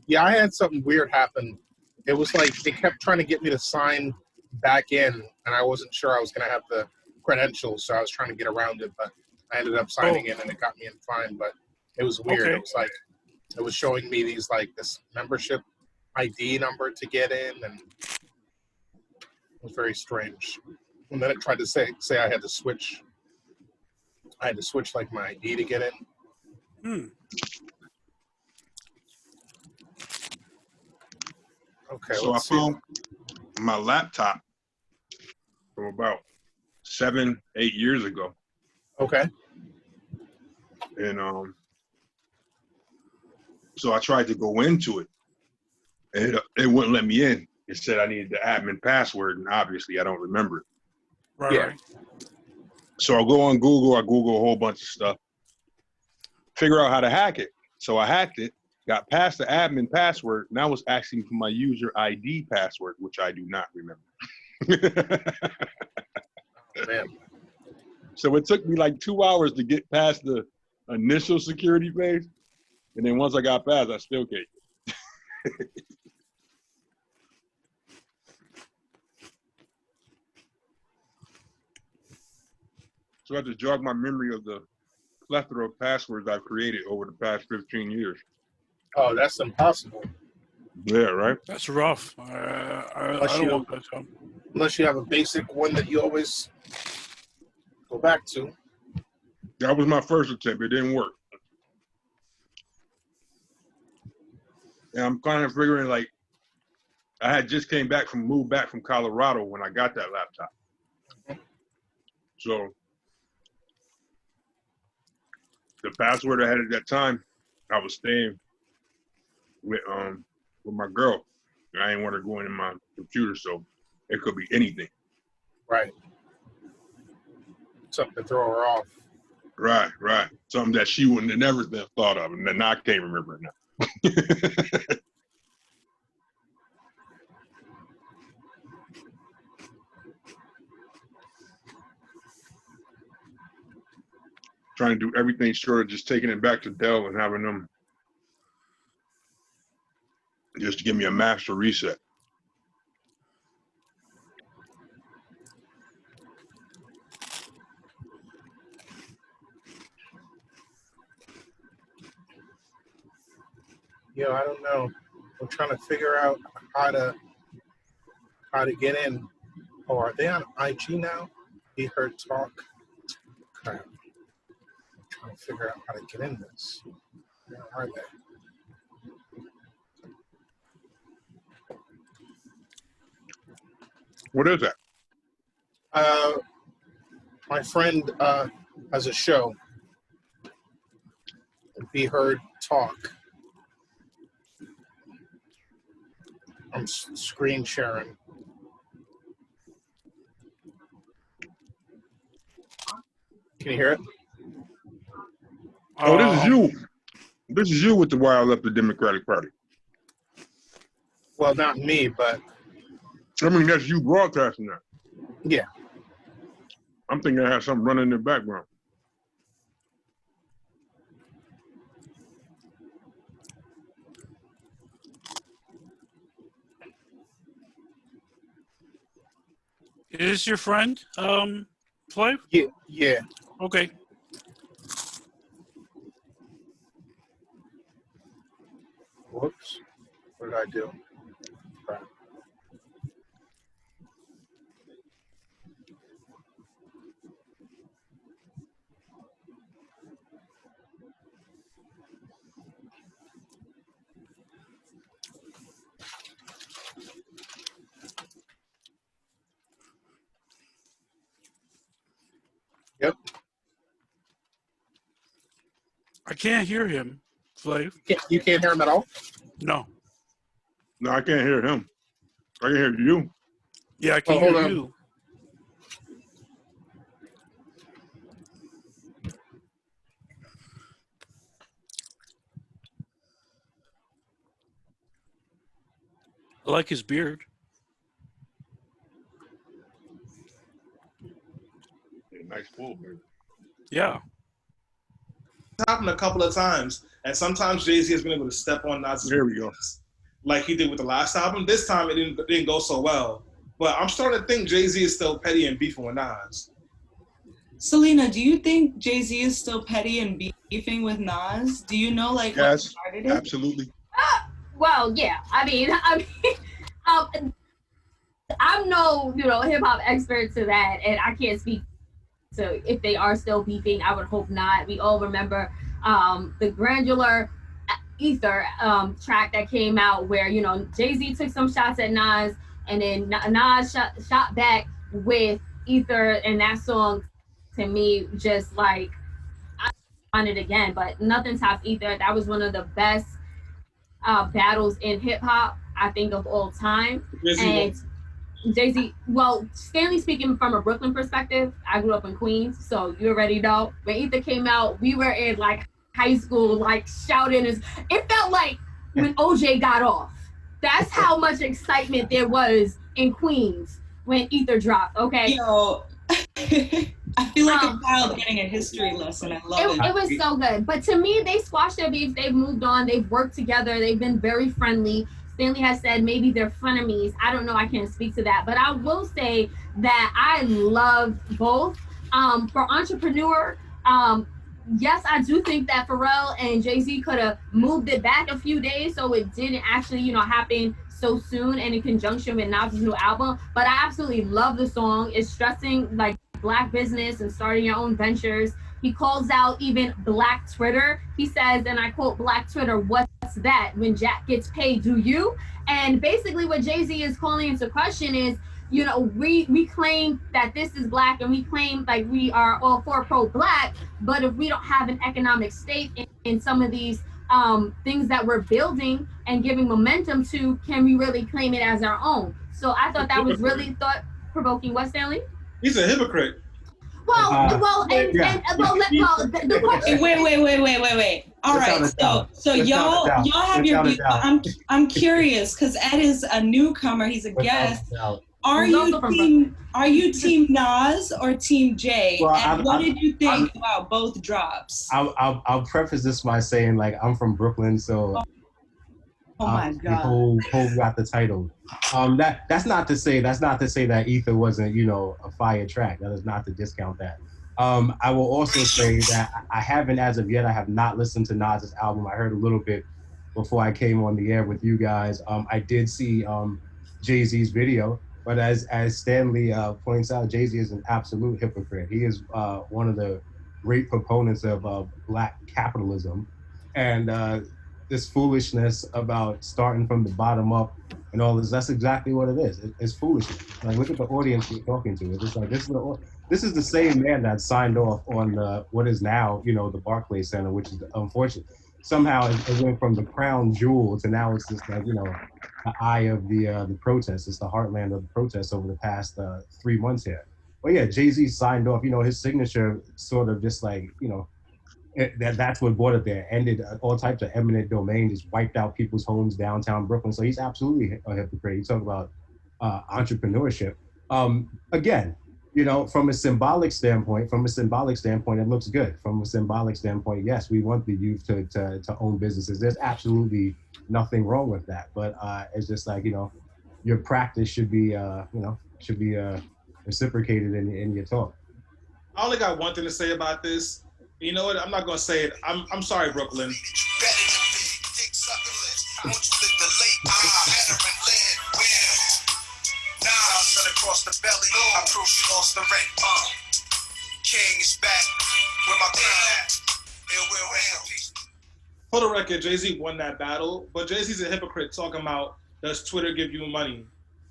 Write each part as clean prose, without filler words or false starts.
Yeah, I had something weird happen. It was like they kept trying to get me to sign back in, and I wasn't sure I was going to have the credentials, so I was trying to get around it, but I ended up signing in, and it got me in fine, but it was weird. Okay. It was like, it was showing me these, like, this membership ID number to get in, and it was very strange. And then it tried to say I had to switch, like, my ID to get in. Okay, So I found my laptop from about 7-8 years ago. Okay. And so I tried to go into it, and it wouldn't let me in. It said I needed the admin password, and obviously I don't remember it. Right. So I'll go on Google, I Google a whole bunch of stuff, figure out how to hack it. So I hacked it, got past the admin password, now it's asking for my user ID password, which I do not remember. Oh, man. So it took me like 2 hours to get past the initial security phase. And then once I got past, I still can't. So I have to jog my memory of the plethora of passwords I've created over the past 15 years. Oh, that's impossible. Yeah, right? That's rough. I don't want that job. Unless you have a basic one that you always go back to. That was my first attempt. It didn't work. And I'm kind of figuring, like, I had just moved back from Colorado when I got that laptop. So the password I had at that time, I was staying with my girl. I didn't want her going in my computer, so it could be anything. Right. Something to throw her off. Right. Something that she wouldn't have never thought of, and then I can't remember it now. Trying to do everything short of just taking it back to Dell and having them just give me a master reset. You know, I don't know. I'm trying to figure out how to get in. Oh, are they on IG now? He heard talk. Okay. I'm trying to figure out how to get in this. Where are they? What is that? My friend has a show. Be heard talk. I'm screen sharing. Can you hear it? Oh, this is you. This is you with the why I left the Democratic Party. Well, not me, but I mean, that's you broadcasting that. yeah. I'm thinking I have something running in the background. Is this your friend, Flav? Yeah. Okay. Whoops. What did I do? Right. Yep. I can't hear him, Flav. You can't hear him at all? No. No, I can't hear him. I can hear you. Yeah, I can hold hear on. you. I like his beard. Yeah, nice full beard. Yeah. happened a couple of times, and sometimes Jay-Z has been able to step on Nas's There we go. like he did with the last album. This time it didn't go so well. But I'm starting to think Jay-Z is still petty and beefing with Nas. Selena, do you think Jay-Z is still petty and beefing with Nas? Do you know like what Yes, started it? absolutely. Well, yeah. I mean, I'm no, hip hop expert to that, and I can't speak to if they are still beefing. I would hope not. We all remember the Granular Ether track that came out where Jay-Z took some shots at Nas, and then Nas shot back with Ether, and that song to me just like I on it again. But nothing tops Ether. That was one of the best battles in hip hop, I think, of all time. Jay-Z, well, Stanley speaking from a Brooklyn perspective, I grew up in Queens, so you already know. When Ether came out, we were in like high school, like shouting. It felt like when OJ got off. That's how much excitement there was in Queens when Ether dropped, okay? Yo, I feel like a child getting a history lesson. I love it. It was so good. But to me, they squashed their beef. They've moved on. They've worked together. They've been very friendly. Stanley has said maybe they're frenemies. I don't know. I can't speak to that. But I will say that I love both. For Entrepreneur, yes, I do think that Pharrell and Jay-Z could have moved it back a few days so it didn't actually, happen so soon and in conjunction with Nas's new album. But I absolutely love the song. It's stressing like Black business and starting your own ventures. He calls out even Black Twitter. He says, and I quote, Black Twitter, what's that? When Jack gets paid, do you? And basically what Jay-Z is calling into question is, we claim that this is Black and we claim like we are all for pro-Black, but if we don't have an economic stake in some of these things that we're building and giving momentum to, can we really claim it as our own? So I thought that was really thought-provoking. What, Stanley? He's a hypocrite. The question. Wait. All right, so y'all have your beef. I'm curious because Ed is a newcomer. He's a guest. Are you team Nas or team Jay? Well, and what did you think about both drops? I'll preface this by saying like I'm from Brooklyn, so oh my God, Hov got the title. That's not to say that Ether wasn't a fire track. That is not to discount that. I will also say that I haven't as of yet. I have not listened to Nas's album. I heard a little bit before I came on the air with you guys. I did see Jay-Z's video. But as Stanley points out, Jay-Z is an absolute hypocrite. He is one of the great proponents of Black capitalism. And this foolishness about starting from the bottom up and all this, that's exactly what it is. It's foolishness. Like, look at the audience you're talking to. It's just like, this is the same man that signed off on what is now, the Barclays Center, which is unfortunate. Somehow it went from the crown jewel to now it's just like, the eye of the protest. It's the heartland of the protests over the past 3 months here. But yeah, Jay-Z signed off, his signature sort of just like, that's what brought it there. Ended all types of eminent domain, just wiped out people's homes downtown Brooklyn. So he's absolutely a hypocrite. You talk about entrepreneurship. Again, from a symbolic standpoint, it looks good. From a symbolic standpoint, yes, we want the youth to own businesses. There's absolutely nothing wrong with that. But it's just like, your practice should be, reciprocated in your talk. I only got one thing to say about this. You know what? I'm not gonna say it. I'm sorry, Brooklyn. Across the belly, I prove she lost the rent. King is back with my crown. For the record, Jay-Z won that battle, but Jay-Z's a hypocrite talking about, does Twitter give you money?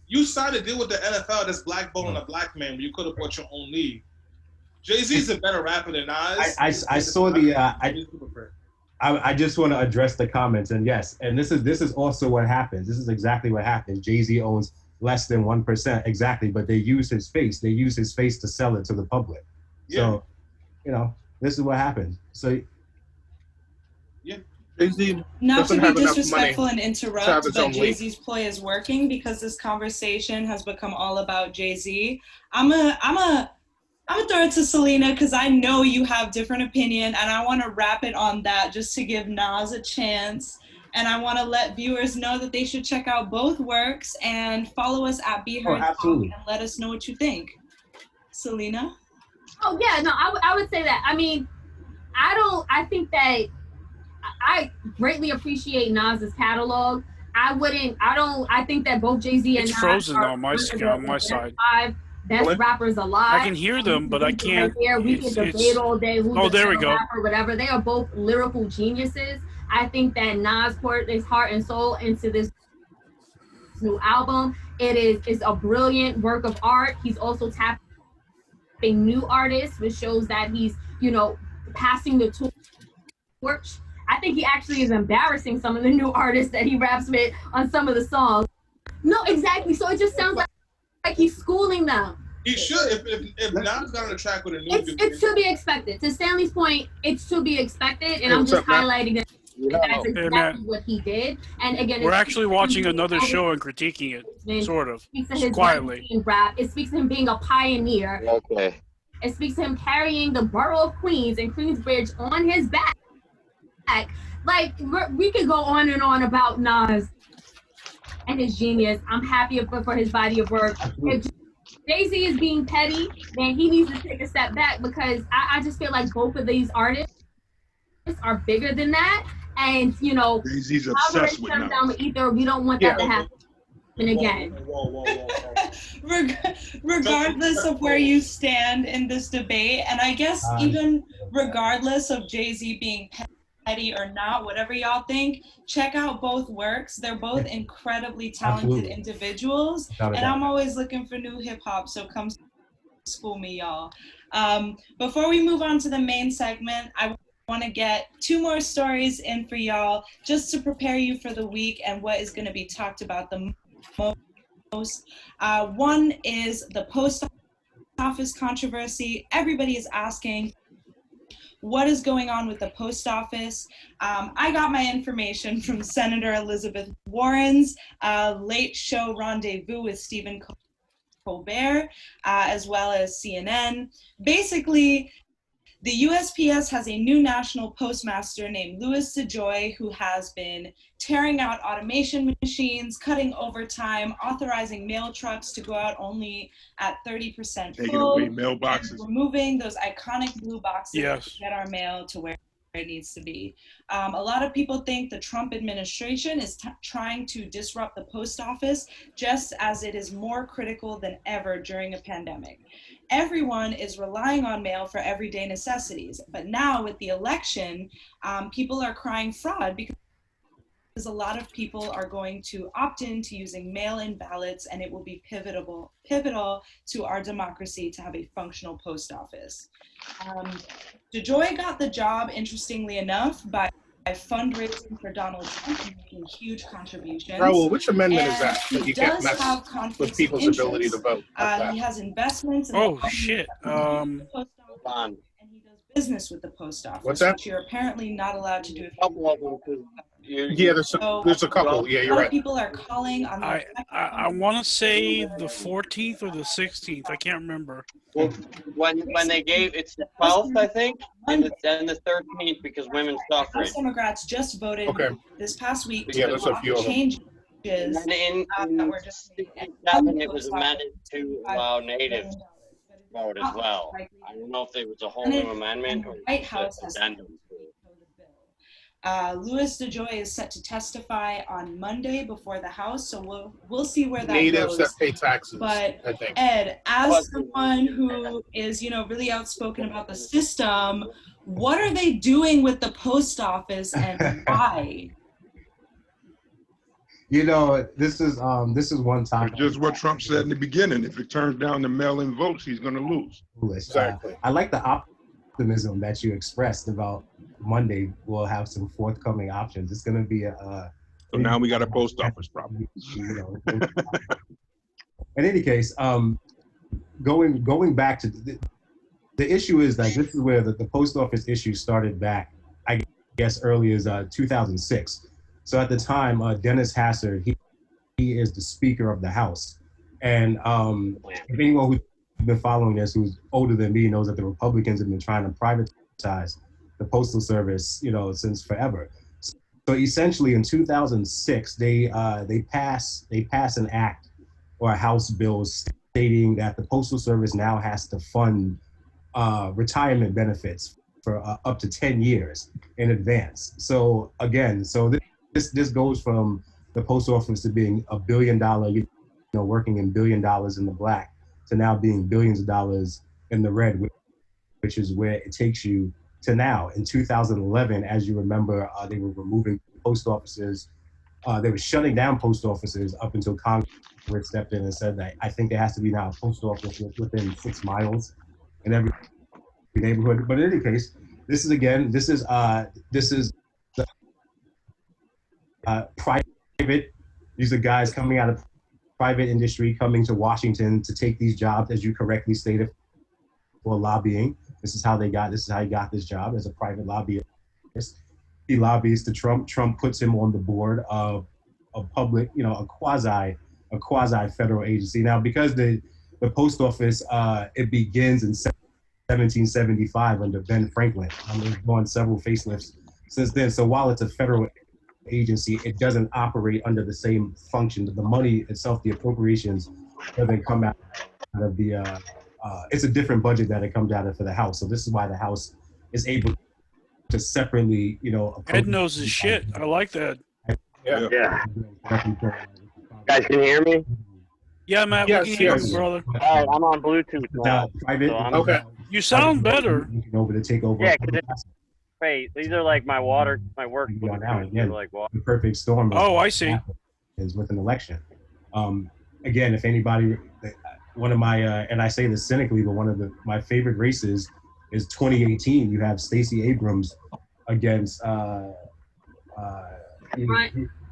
You signed a deal with the NFL that's blackballing a black man, but you could have bought your own league. Jay-Z's a better rapper than Nas. I saw the. I just want to address the comments, and yes, and this is also what happens. This is exactly what happens. Jay-Z owns less than 1%, exactly, but they use his face. They use his face to sell it to the public. Yeah. So, this is what happens. So, yeah. Jay-Z not to be have enough disrespectful money and interrupt, but own league. Jay-Z's ploy is working because this conversation has become all about Jay-Z. I'm a I'm gonna throw it to Selena because I know you have different opinion, and I want to wrap it on that just to give Nas a chance. And I want to let viewers know that they should check out both works and follow us at Be Heard Talk and let us know what you think. Selena? Oh yeah, no, I would say that. I mean, I think that I greatly appreciate Nas's catalog. I think that both Jay-Z and It's Nas frozen are on my side. five best rappers alive. I can hear them, but I can't. Right, we can debate all day who's the there we go. rapper, whatever. They are both lyrical geniuses. I think that Nas poured his heart and soul into this new album. It's a brilliant work of art. He's also tapping new artists, which shows that he's, passing the torch. I think he actually is embarrassing some of the new artists that he raps with on some of the songs. No, exactly. So it just sounds like he's schooling them. He should. If Nas got on the track with a new, it's to be expected. To Stanley's point, it's to be expected, and I'm just highlighting that. That's exactly what he did. And again, we're actually watching another show and critiquing it, sort of, quietly. Rap. It speaks to him being a pioneer. Okay. It speaks to him carrying the borough of Queens and Queensbridge on his back. Like, we could go on and on about Nas and his genius. I'm happy for his body of work. If Jay-Z is being petty, then he needs to take a step back, because I just feel like both of these artists are bigger than that. And, Jay-Z's obsessed with Nas. Down with Ether, we don't want that to happen again. Regardless of where you stand in this debate, and I guess even regardless of Jay-Z being petty or not, whatever y'all think, check out both works. They're both incredibly talented individuals, and I'm always looking for new hip-hop, so come school me, y'all. Before we move on to the main segment, I want to get 2 more stories in for y'all just to prepare you for the week and what is going to be talked about the most. One is the post office controversy. Everybody is asking, what is going on with the post office? I got my information from Senator Elizabeth Warren's late show rendezvous with Stephen Colbert, as well as CNN. Basically, the USPS has a new national postmaster named Louis DeJoy, who has been tearing out automation machines, cutting overtime, authorizing mail trucks to go out only at 30% taking away mailboxes, removing those iconic blue boxes to get our mail to where it needs to be. A lot of people think the Trump administration is trying to disrupt the post office, just as it is more critical than ever during a pandemic. Everyone is relying on mail for everyday necessities, but now with the election, people are crying fraud because a lot of people are going to opt in to using mail-in ballots, and it will be pivotal to our democracy to have a functional post office. DeJoy got the job, interestingly enough, by fundraising for Donald Trump and making huge contributions. Raul, which amendment is that? He does have conflicts with people's ability to vote. He has investments in the shit. And he does business with the post office. What's that? Which you're apparently not allowed to do. Yeah, there's a couple. Yeah, you're right. People are calling on the I want to say the 14th or the 16th. I can't remember. Well, when they gave, it's the 12th, I think, and then the 13th because women's suffrage. House Democrats just voted this past week to there's a few changes. And in 67, it was amended to allow natives vote as well. I don't know if there was a whole new amendment or just addendum. Louis DeJoy is set to testify on Monday before the House, so we'll see where that natives goes. That pay taxes. But I think. Ed, as someone who is really outspoken about the system, what are they doing with the post office and why? This is one topic. It's just what Trump said in the beginning. If it turns down the mail-in votes, he's going to lose. Exactly. I like the optimism that you expressed about Monday. We'll have some forthcoming options. It's going to be so now we got a post office problem. In any case, going back to the issue is that this is where the post office issue started back, I guess, early as 2006. So at the time, Dennis Hassard, he is the Speaker of the House. And if anyone who been following this, who's older than me, knows that the Republicans have been trying to privatize the Postal Service, since forever. So essentially, in 2006, they pass an act or a House bill stating that the Postal Service now has to fund retirement benefits for up to 10 years in advance. So again, this goes from the post office to being $1 billion, working in $1 billion in the black, to now being billions of dollars in the red, which is where it takes you to now. In 2011, as you remember, they were removing post offices. They were shutting down post offices up until Congress stepped in and said that I think there has to be now a post office within 6 miles in every neighborhood. But in any case, this is private. These are guys coming out of private industry, coming to Washington to take these jobs, as you correctly stated, for lobbying. This is how he got this job, as a private lobbyist. He lobbies to Trump. Trump puts him on the board of a public, a quasi federal agency. Now, because the post office, it begins in 1775 under Ben Franklin. There's gone several facelifts since then. So while it's a federal agency, it doesn't operate under the same function. The money itself, the appropriations, doesn't come out of the. It's a different budget that it comes out of for the House. So this is why the House is able to separately, Ed knows his shit. I like that. Yeah. Guys can hear me? Yeah, Matt, we can hear you, brother. All right, I'm on Bluetooth now. Private. So Okay. You sound better. Over to take over. Yeah, wait, these are like my work Now, They're like water. the perfect storm. Oh, I see. Is with an election. Again, if anybody, one of my, and I say this cynically, but one of my favorite races is 2018. You have Stacey Abrams against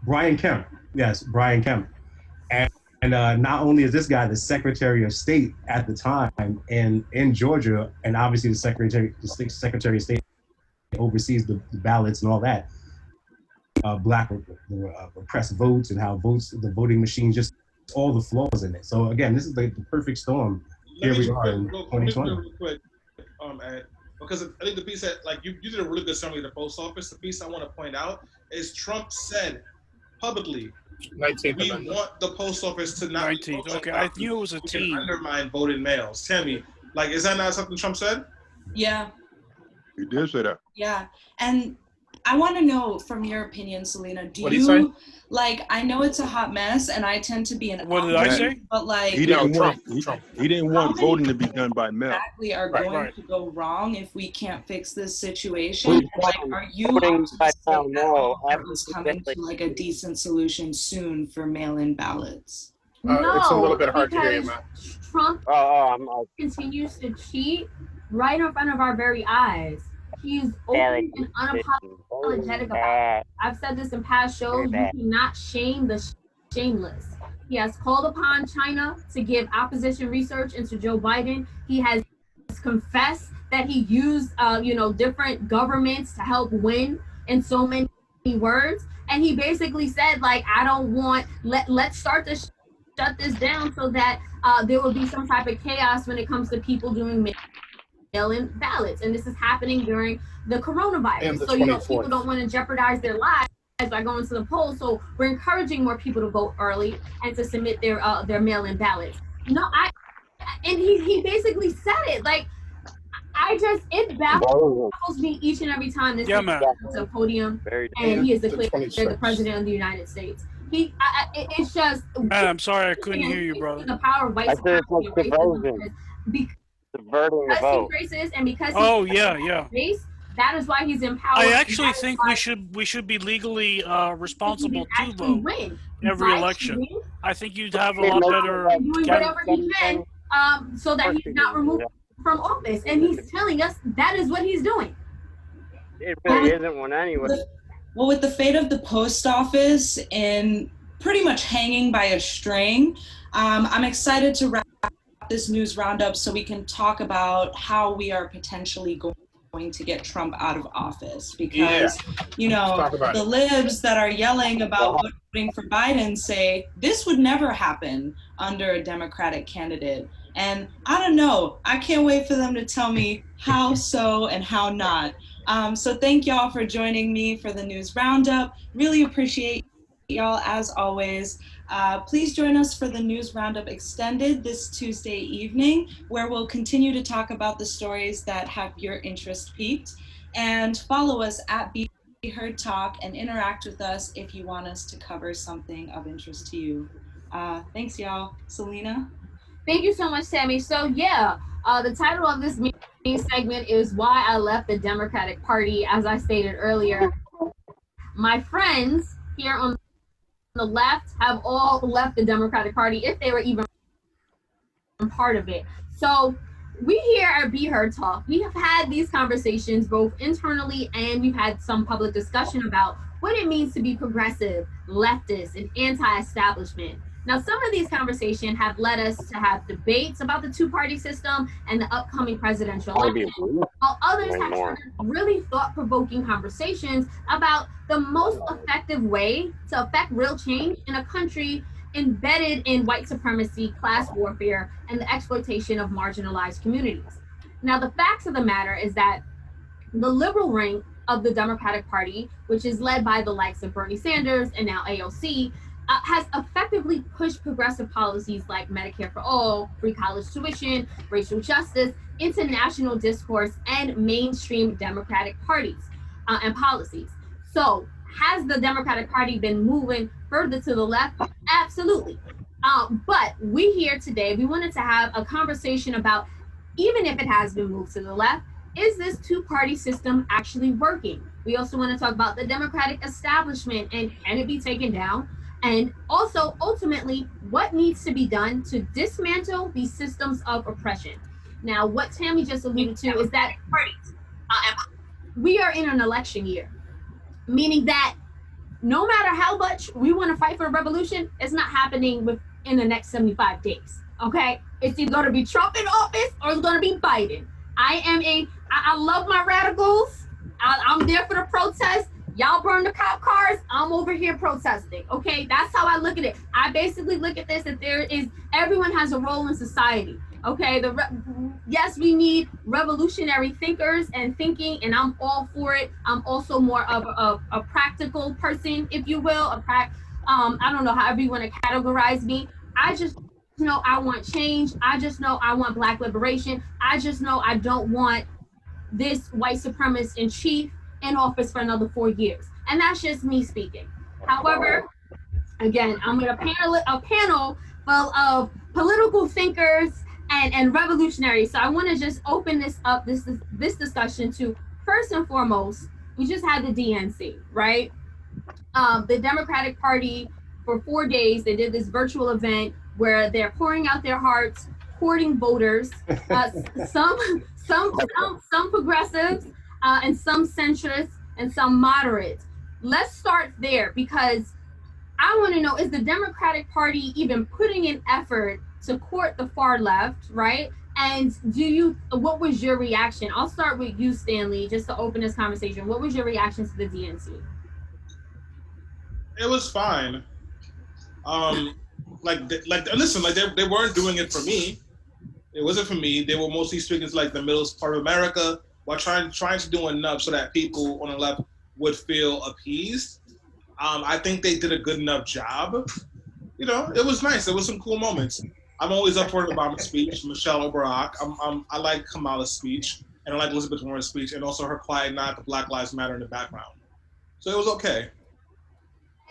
Brian Kemp. Yes, Brian Kemp. And not only is this guy the Secretary of State at the time in Georgia, and obviously the Secretary of State oversees the ballots and all that, black repressed votes and how the voting machine, just all the flaws in it. So again, this is the perfect storm. Here we are in 2020. Real quick, Ed, because I think the piece that, like, you did a really good summary of the post office. The piece I want to point out is Trump said publicly, 19th we Amendment. want the post office to not 19th. Okay, I knew it was a team. Undermine voting males. Tammy, like, is that not something Trump said? Yeah. He did say that. Yeah. And I want to know from your opinion, Selena, What'd he say? I know it's a hot mess and I tend to be an What did I say? But like, He didn't want Trump. He didn't want voting to be done by mail. exactly are Right, going right. to go wrong if we can't fix this situation? Like, are you Voting by optimistic mail, that no, Congress coming to like a decent solution soon for mail-in ballots? No, It's a little bit hard to hear you, because Matt. Trump I'm continues to cheat right in front of our very eyes. He's open and unapologetic about it. I've said this in past shows. You cannot shame the shameless. He has called upon China to give opposition research into Joe Biden. He has confessed that he used, different governments to help win in so many words. And he basically said, like, I don't want, let's start to shut this down so that there will be some type of chaos when it comes to people doing mail-in ballots. And this is happening during the coronavirus. And the So, 24th. people don't want to jeopardize their lives by going to the polls. So we're encouraging more people to vote early and to submit their mail-in ballots. And he basically said it. Like, it baffles me each and every time this man gets a podium and he is declared the president of the United States. It's just. Man, I'm sorry I couldn't hear you, brother. The power of white supremacy and racism. subverting the vote. Because he's racist and because he's race, that is why he's empowered. I actually think we should be legally responsible to vote every election. I think you'd have a lot better. Doing whatever he can, so that he's not removed from office, and he's telling us that is what he's doing. It really isn't one anyway. Well, with the fate of the post office and pretty much hanging by a string, I'm excited to wrap this news roundup so we can talk about how we are potentially going to get Trump out of office, because the libs that are yelling about voting for Biden say this would never happen under a Democratic candidate. And I don't know, I can't wait for them to tell me how so and how not. So thank y'all for joining me for the news roundup. Really appreciate y'all as always. Please join us for the News Roundup Extended this Tuesday evening, where we'll continue to talk about the stories that have your interest piqued. And follow us at Be Heard Talk and interact with us if you want us to cover something of interest to you. Thanks, y'all. Selena? Thank you so much, Tammy. So yeah, the title of this main segment is Why I Left the Democratic Party. As I stated earlier, my friends here on the left have all left the Democratic Party, if they were even part of it. So we here at Be Heard Talk, we have had these conversations both internally, and we've had some public discussion about what it means to be progressive, leftist, and anti-establishment. Now, some of these conversations have led us to have debates about the two-party system and the upcoming presidential election, while others have had really thought-provoking conversations about the most effective way to affect real change in a country embedded in white supremacy, class warfare, and the exploitation of marginalized communities. Now, the facts of the matter is that the liberal wing of the Democratic Party, which is led by the likes of Bernie Sanders and now AOC, has effectively pushed progressive policies like Medicare for all, free college tuition, racial justice into national discourse and mainstream Democratic parties and policies. So, has the Democratic Party been moving further to the left? Absolutely. But we here today, we wanted to have a conversation about, even if it has been moved to the left, is this two-party system actually working? We also want to talk about the Democratic establishment and can it be taken down? And also, ultimately, what needs to be done to dismantle these systems of oppression? Now, what Tammy just alluded to is that we are in an election year, meaning that no matter how much we want to fight for a revolution, it's not happening within the next 75 days, okay? It's either going to be Trump in office or it's going to be Biden. I love my radicals. I'm there for the protest. Y'all burn the cop cars, I'm over here protesting, okay? That's how I look at it. I basically look at this that everyone has a role in society, okay? Yes, we need revolutionary thinkers and thinking, and I'm all for it. I'm also more of a practical person, if you will. I don't know however you want to categorize me. I just know I want change. I just know I want Black liberation. I just know I don't want this white supremacist in chief in office for another 4 years. And that's just me speaking. However, again, I'm in a panel full of political thinkers and revolutionaries. So I want to just open this up, this discussion to, first and foremost, we just had the DNC, right? The Democratic Party, for 4 days, they did this virtual event where they're pouring out their hearts, courting voters, some progressives, and some centrists and some moderates. Let's start there, because I want to know, is the Democratic Party even putting in effort to court the far left, right? And what was your reaction? I'll start with you, Stanley, just to open this conversation. What was your reaction to the DNC? It was fine. Listen, they weren't doing it for me. It wasn't for me. They were mostly speaking to like the middle part of America, while trying to do enough so that people on the left would feel appeased. I think they did a good enough job. You know, it was nice. There was some cool moments. I'm always up for an Obama speech, Michelle Obama. I like Kamala's speech, and I like Elizabeth Warren's speech, and also her quiet nod to Black Lives Matter in the background. So it was okay.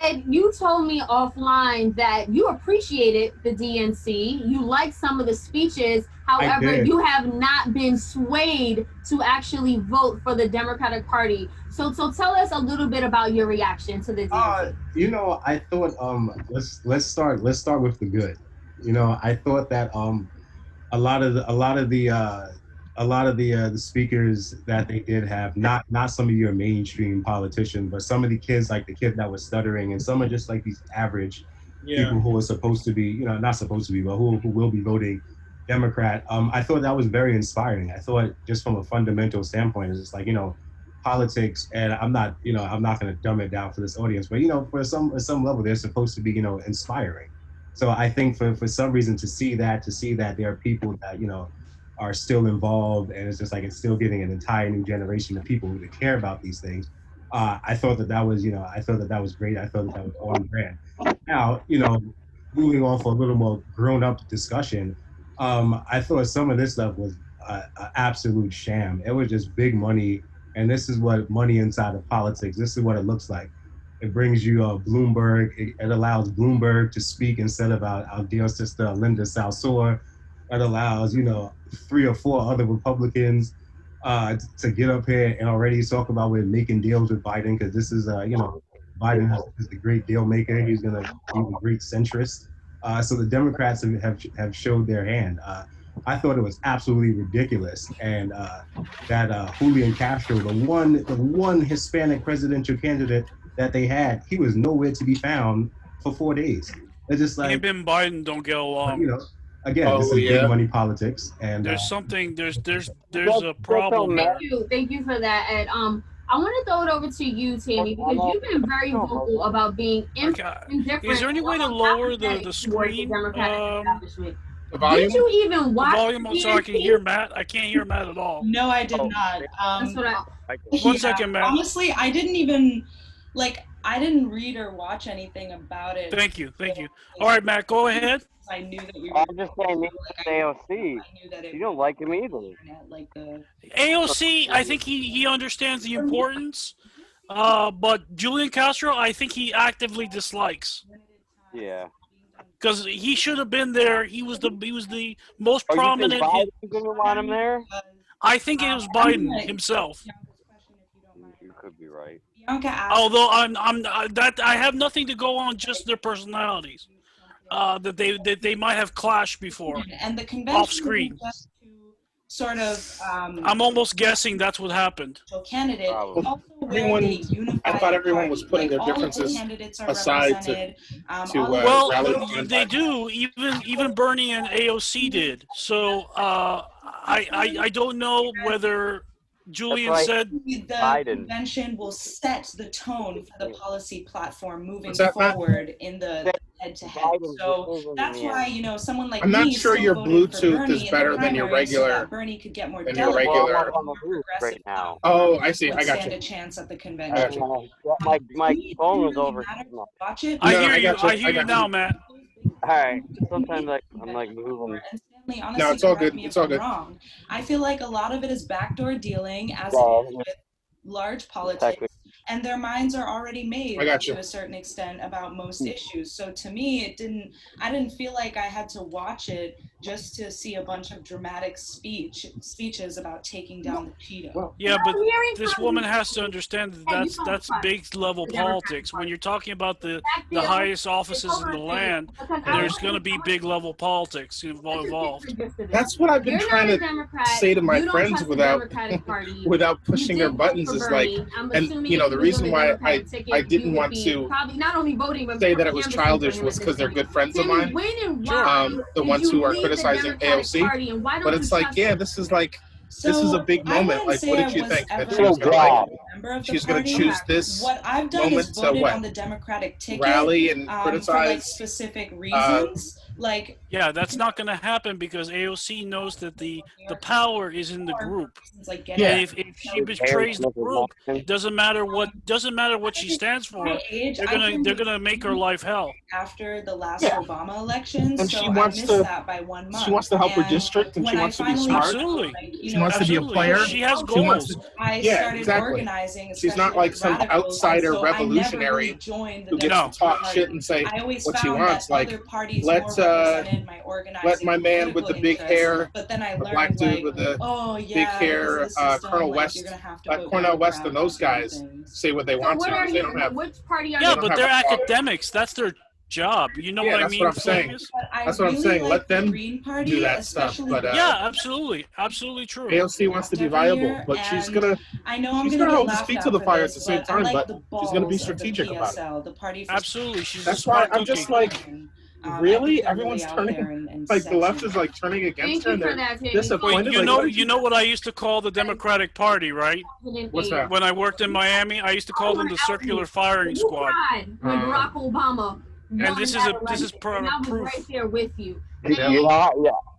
And you told me offline that you appreciated the DNC. You liked some of the speeches. However, you have not been swayed to actually vote for the Democratic Party. So tell us a little bit about your reaction to the DNC. I thought let's start with the good. I thought that a lot of the speakers that they did have, not some of your mainstream politicians, but some of the kids, like the kid that was stuttering, and some are just like these average people who are supposed to be, not supposed to be, but who will be voting Democrat. I thought that was very inspiring. I thought, just from a fundamental standpoint, it's just like, politics, and I'm not going to dumb it down for this audience, but for some level, they're supposed to be, inspiring. So I think for some reason to see that there are people that, are still involved, and it's just like it's still getting an entire new generation of people who care about these things. I thought that was, I thought that was great. I thought that was on brand. Now, moving on for a little more grown up discussion, I thought some of this stuff was an absolute sham. It was just big money. And this is what money inside of politics, this is what it looks like. It brings you Bloomberg. It allows Bloomberg to speak instead of our dear sister Linda Salsour. It allows, 3 or 4 other Republicans to get up here and already talk about we're making deals with Biden, because this is, Biden is the great deal maker. He's going to be the great centrist. So the Democrats have showed their hand. I thought it was absolutely ridiculous, and that Julian Castro, the one Hispanic presidential candidate that they had, he was nowhere to be found for 4 days. It's just like him and Biden don't get along. Again, this is big money politics, and there's something. There's a problem. Thank you for that, Ed. I want to throw it over to you, Tammy, because you've been very vocal about being indifferent. Is there any way to lower the screen? The volume? Did you even watch the volume so I can hear Matt? I can't hear Matt at all. No, I did not. That's what One second, Matt. Honestly, I didn't even I didn't read or watch anything about it. Thank you. All right, Matt, go ahead. I knew that we were. I'm just saying, AOC. You don't like him either. AOC, I think he understands the importance, but Julian Castro, I think he actively dislikes. Yeah. Because he should have been there. He was the most prominent. You think Biden didn't want him there? I think it was Biden himself. You could be right. Although I have nothing to go on, just their personalities. That they might have clashed before, and the convention off screen. Sort of. I'm almost guessing that's what happened. Candidate. I thought everyone was putting their differences aside to well, they do. Even Bernie and AOC did. So I don't know whether Julian said the convention will set the tone for the policy platform moving forward in the head-to-head. So that's why, someone like I'm me not sure your Bluetooth is better than your regular. So Bernie could get more delegates. Right now. Oh, I see. I got stand you. a chance at the convention. My phone was over. Watch it. I hear you. I hear you now, Matt. All right. Sometimes I'm moving. Honestly, no, it's all good. It's all good. Wrong. I feel like a lot of it is backdoor dealing, as it is with large politics, and their minds are already made to a certain extent about most issues. So to me, I didn't feel like I had to watch it just to see a bunch of dramatic speeches about taking down the Cheeto. Yeah, but this woman has to understand that that's big level politics. When you're talking about the highest offices in the land, there's going to be big level politics involved. That's what I've been trying to say to my friends without pushing their buttons is like, and the reason why I didn't want to say that it was childish was because they're good friends of mine, the ones who are criticizing AOC. But it's like, this is a big moment. Like, what did you think? That she's going to choose this moment to on the Democratic ticket, rally and criticize for specific reasons? That's not going to happen because AOC knows that the power is in the group. If she betrays the group, it doesn't matter what she stands for. They're gonna make her life hell. After the last Obama election, and so she wants I missed that by 1 month. She wants to help her district, and she wants to be smart. Absolutely. She wants to be a player. She has goals. I started organizing. She's not like some outsider revolutionary who gets to talk shit and say what she wants. Like, let my man with the big hair, the black dude with the big hair, Colonel West, Cornel West, and those guys say what they want to. They don't have. But they're academics. That's their job. You know what I mean? That's what I'm saying. That's what I'm saying. Let them do that stuff. But absolutely true. AOC wants to be viable, but she's gonna hold the feet to the fire at the same time. But she's gonna be strategic about it. Absolutely, that's why I'm just like. Really? Everyone's turning like the left is like turning against her and they're disappointed. You know what I used to call the Democratic Party, right? What's that? When I worked in Miami, I used to call them the circular firing squad. When Barack Obama And this is proof. And I was right there with you. Yeah,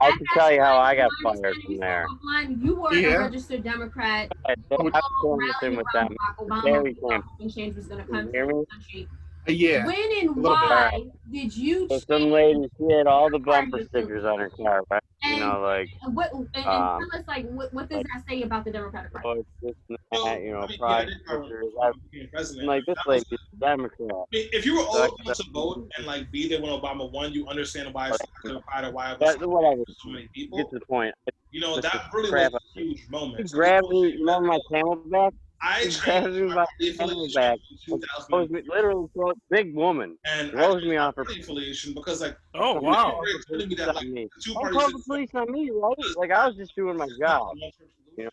I can tell you how I got fired from there. You were a registered Democrat. I was with them. Obama change was going to come to the country. Yeah. When and why did you? So some lady, she had all the bumper stickers on her car, right? And, tell us what does that say about the Democratic Party? Pride like this lady's a Democrat. If you were old enough to vote and be there when Obama won, you understand why it's why whatever. So many people. Get to the point. That really was a huge moment. She grabbed me, my Camelback. I grabbed me by my Camelback. Literally, big woman. And throws me off her affiliation because oh wow. Don't call the police on me, right? I was just doing my job.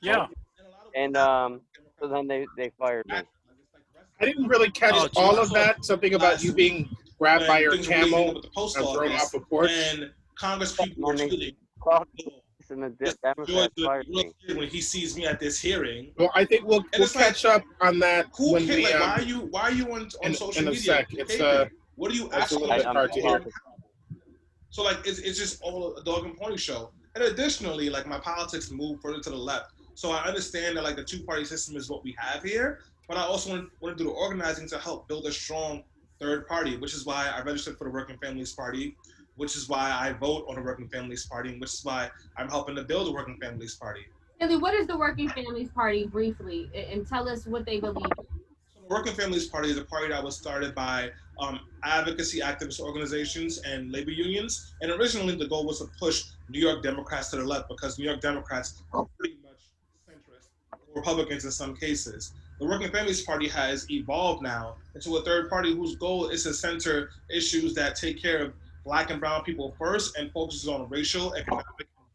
Yeah. And so then they fired me. I didn't really catch all of that. Something about you being grabbed by your camel and thrown off a porch. And Congress people were tweeting. When he sees me at this hearing. Well, I think we'll catch up on that. When we, why are you on social media? Sec. What are you asking? Hard to hear. So it's just all a dog and pony show. And additionally, my politics move further to the left. So I understand that the two-party system is what we have here, but I also want to do the organizing to help build a strong third party, which is why I registered for the Working Families Party, which is why I vote on the Working Families Party, and which is why I'm helping to build the Working Families Party. Stanley, what is the Working Families Party briefly, and tell us what they believe in? So the Working Families Party is a party that was started by advocacy activist organizations and labor unions, and originally the goal was to push New York Democrats to the left because New York Democrats are pretty much centrist, Republicans in some cases. The Working Families Party has evolved now into a third party whose goal is to center issues that take care of Black and brown people first and focuses on racial, economic,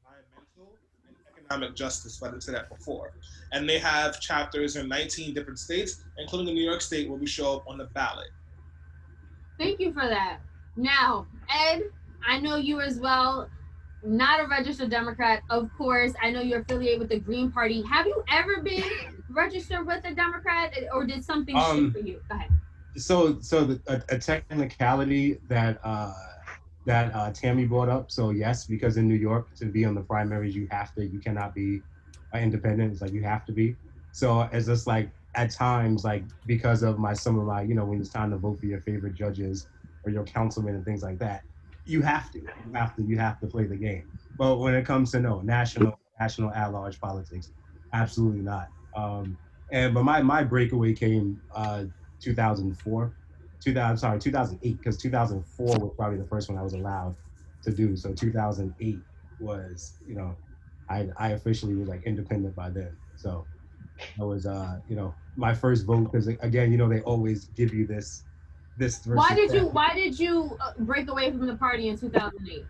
environmental, and economic justice, but I didn't say that before. And they have chapters in 19 different states, including New York State, where we show up on the ballot. Thank you for that. Now, Ed, I know you as well, not a registered Democrat, of course. I know you're affiliated with the Green Party. Have you ever been registered with a Democrat, or did something shift for you? Go ahead. So a technicality that Tammy brought up. So yes, because in New York, to be on the primaries, you cannot be independent. It's you have to be. So it's just at times, because of some of my, when it's time to vote for your favorite judges or your councilmen and things like that, you have to play the game. But when it comes to national at-large politics, absolutely not. But my breakaway came 2008, because 2004 was probably the first one I was allowed to do. So 2008 was, I officially was independent by then. So that was, my first vote, because again, they always give you this. Why did you break away from the party in 2008?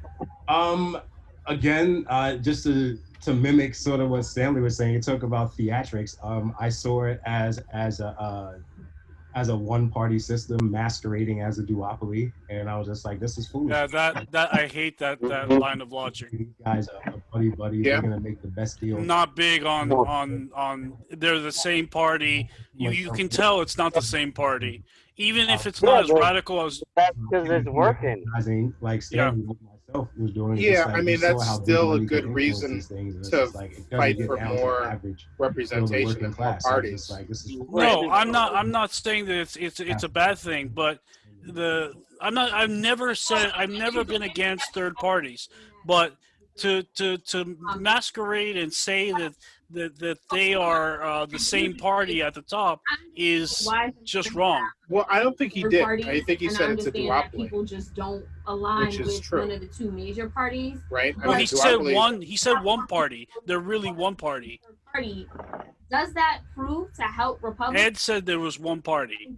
Again, just to mimic sort of what Stanley was saying, it talked about theatrics. I saw it as a one-party system masquerading as a duopoly, and I was just this is foolish. Yeah, that I hate that line of logic. These guys are buddy. Yeah. They're gonna make the best deal. Not big on they're the same party. You can tell it's not the same party, even if it's not as radical as. That's because it's working. Stanley myself was doing. Yeah, I mean that's still a good reason to fight for more representation in more parties. No, I'm not saying that it's a bad thing, but I've never been against third parties, but to masquerade and say that they are the same party at the top is just wrong. Well, I don't think he did. I think he said it's a duopoly. People just don't align with one of the two major parties. Right. Well, he said one. He said one party. They're really one party. Does that prove to help Republicans? Ed said there was one party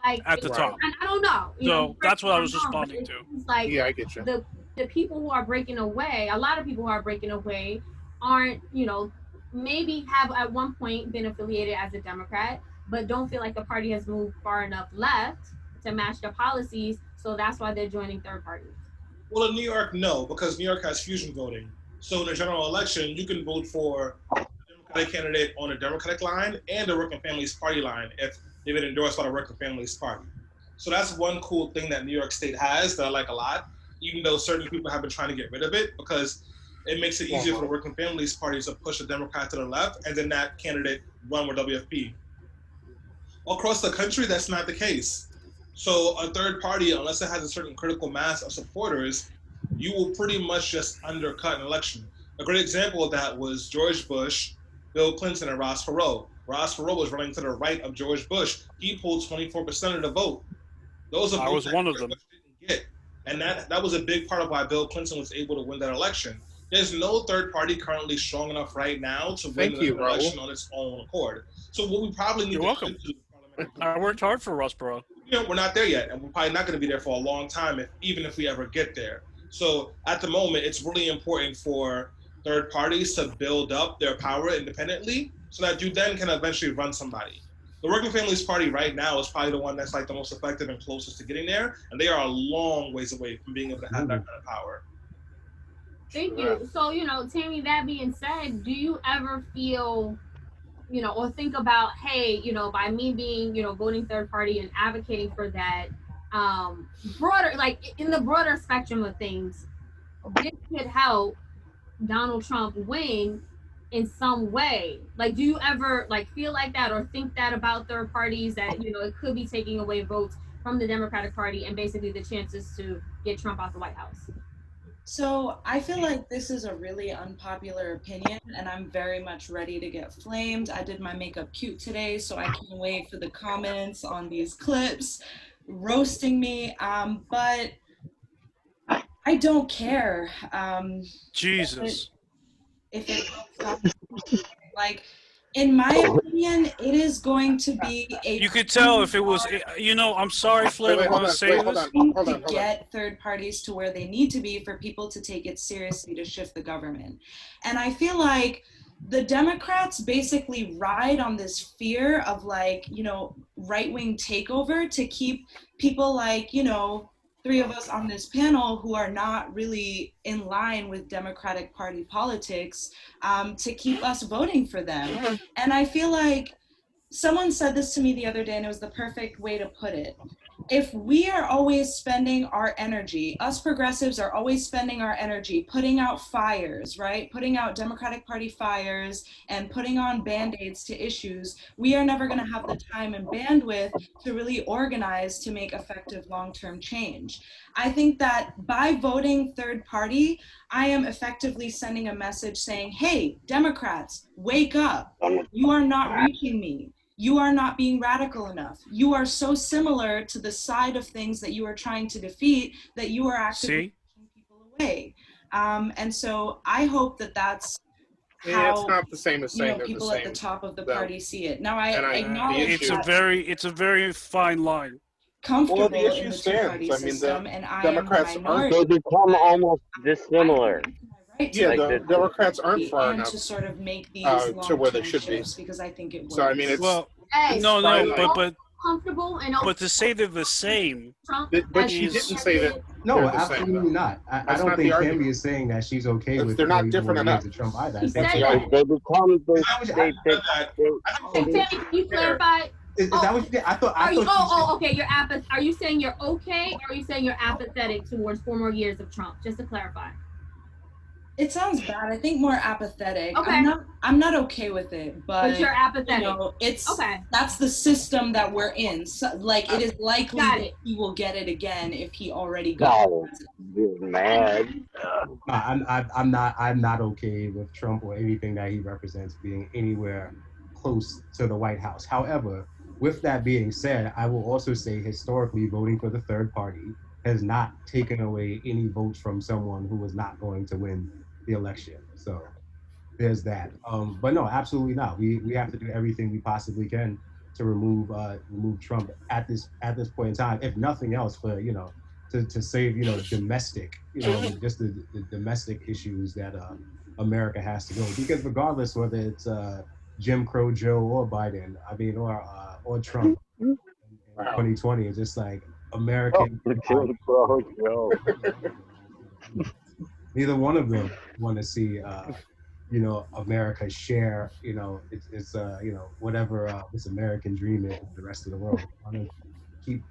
at the top. I don't know. So that's what I was responding to. Yeah, I get you. The people who are breaking away, a lot of people who are breaking away, aren't maybe have at one point been affiliated as a Democrat, but don't feel like the party has moved far enough left to match their policies, so that's why they're joining third parties. Well, in New York, no, because New York has fusion voting. So in a general election, you can vote for a Democratic candidate on a Democratic line and the Working Families Party line if they've been endorsed by the Working Families Party. So that's one cool thing that New York State has that I like a lot, even though certain people have been trying to get rid of it, because it makes it easier for the working families parties to push a Democrat to the left and then that candidate run with WFP. Across the country, that's not the case. So a third party, unless it has a certain critical mass of supporters, you will pretty much just undercut an election. A great example of that was George Bush, Bill Clinton, and Ross Perot. Ross Perot was running to the right of George Bush. He pulled 24% of the vote. Those are I was one of them. Didn't get. And that was a big part of why Bill Clinton was able to win that election. There's no third party currently strong enough right now to win an election on its own accord. So what we probably need to do, I worked hard for Ross Perot. We're not there yet, and we're probably not going to be there for a long time, even if we ever get there. So at the moment, it's really important for third parties to build up their power independently so that you then can eventually run somebody. The Working Families Party right now is probably the one that's like the most effective and closest to getting there, and they are a long ways away from being able to have that kind of power. Thank you. So, Tammy, that being said, do you ever feel, or think about, hey, by me being, voting third party and advocating for that, broader, like in the broader spectrum of things, this could help Donald Trump win in some way? Like, do you ever feel like that or think that about third parties that, it could be taking away votes from the Democratic Party and basically the chances to get Trump out the White House? So I feel like this is a really unpopular opinion, and I'm very much ready to get flamed. I did my makeup cute today, so I can't wait for the comments on these clips roasting me. But I don't care. Jesus. If it in my opinion, it is going to be a. You could tell if it was, I'm sorry, Flip, I want to say this. To get third parties to where they need to be for people to take it seriously to shift the government. And I feel like the Democrats basically ride on this fear of right-wing takeover to keep people three of us on this panel who are not really in line with Democratic Party politics to keep us voting for them. And I feel like someone said this to me the other day, and it was the perfect way to put it. If we are always spending our energy, us progressives are always spending our energy putting out fires, right? Putting out Democratic Party fires and putting on Band-Aids to issues, we are never going to have the time and bandwidth to really organize to make effective long-term change. I think that by voting third party, I am effectively sending a message saying, hey, Democrats, wake up. You are not reaching me. You are not being radical enough. You are so similar to the side of things that you are trying to defeat that you are actually pushing people away. And so I hope that that's how it's not the same as saying people the at the top of the party see it. Now I acknowledge it's a very fine line. Comfortable in the two-party system, and I Democrats aren't. They become almost dissimilar. Yeah, the Democrats aren't far and enough to sort of make these to where they should be. Because I think it works. So I mean, it's but comfortable and but to say they're the same. But she didn't say that. No, absolutely not. I don't think Tammy is saying that she's okay with. They're not different enough. Trump either. They become. Tammy, can you clarify? Is that what you did? I thought. Okay. You're Are you saying you're okay, or are you saying you're apathetic towards 4 more years of Trump? Just to clarify. It sounds bad. I think more apathetic. Okay. I'm not okay with it, but you're apathetic. It's okay. That's the system that we're in. So, it is likely that he will get it again if he already got it. Mad. I'm not okay with Trump or anything that he represents being anywhere close to the White House. However, with that being said, I will also say historically voting for the third party has not taken away any votes from someone who was not going to win the election. So there's that. But no, absolutely not. We have to do everything we possibly can to remove Trump at this point in time, if nothing else, for to save domestic just the domestic issues that America has to go, because regardless whether it's Jim Crow Joe or Biden, I mean, or Trump in 2020, it's just like American. Neither one of them want to see America share it's whatever this American dream is with the rest of the world. I want to keep